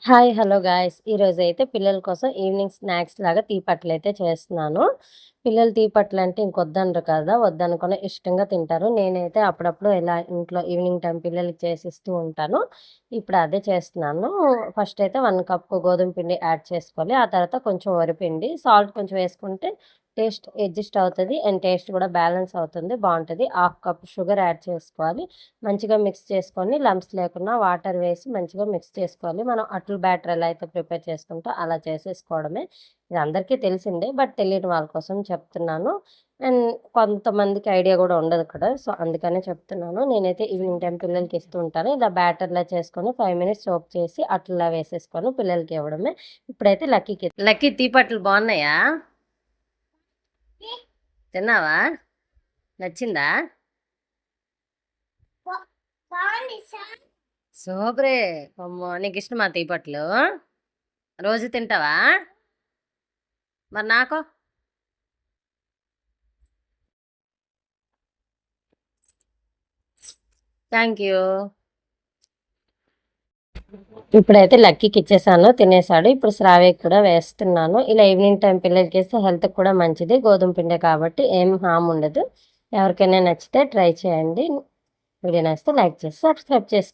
Hi hello guys ఈరోజు అయితే పిల్లల కోసం ఈవినింగ్ స్నాక్స్ లాగా టీ పట్లు అయితే చేస్తున్నాను. పిల్లలు టీ పట్లు అంటే ఇంకొద్దనరు కదా, వద్దనుకుని ఇష్టంగా తింటారు. నేనైతే అప్పుడప్పుడు ఇలా ఇంట్లో ఈవినింగ్ టైం పిల్లలకి చేసిస్తూ ఉంటాను. ఇప్పుడు అదే చేస్తున్నాను. ఫస్ట్ అయితే 1 కప్పు గోధుమ పిండి యాడ్ చేసుకోవాలి. ఆ తర్వాత కొంచెం వరిపిండి, సాల్ట్ కొంచెం వేసుకుంటే టేస్ట్ అడ్జస్ట్ అవుతుంది అండ్ టేస్ట్ కూడా బ్యాలెన్స్ అవుతుంది, బాగుంటుంది. 1/2 కప్ షుగర్ యాడ్ చేసుకోవాలి. మంచిగా మిక్స్ చేసుకొని లంప్స్ లేకుండా వాటర్ వేసి మంచిగా మిక్స్ చేసుకోవాలి. మనం అట్లు బ్యాటర్ ఎలా అయితే ప్రిపేర్ చేసుకుంటో అలా చేసేసుకోవడమే. ఇది అందరికీ తెలిసిందే, బట్ తెలియని వాళ్ళ కోసం చెప్తున్నాను. అండ్ కొంతమందికి ఐడియా కూడా ఉండదు కదా, సో అందుకనే చెప్తున్నాను. నేనైతే ఈవినింగ్ టైం పిల్లలకి ఇస్తూ ఉంటాను. ఇలా బ్యాటర్లా చేసుకొని 5 మినిట్స్ సోక్ చేసి అట్లా వేసేసుకొని పిల్లలకి ఇవ్వడమే. ఇప్పుడైతే లక్కీ తీపట్లు బాగున్నాయా? తిన్నావా? నచ్చిందా? సూపరే. అమ్మో, నీకు ఇష్టమా తీపట్లు? రోజు తింటావా? మరి నాకు థ్యాంక్ యూ. ఇప్పుడైతే లక్కీకి ఇచ్చేసాను, తినేసాడు. ఇప్పుడు శ్రావ్యకి కూడా వేస్తున్నాను. ఇలా ఈవినింగ్ టైం పిల్లలకి వేస్తే హెల్త్కి కూడా మంచిది. గోధుమ పిండే కాబట్టి ఏం హామ్ ఉండదు. ఎవరికైనా నచ్చితే ట్రై చేయండి. వీడియో నచ్చితే లైక్ చేసి సబ్స్క్రైబ్ చేసుకోండి.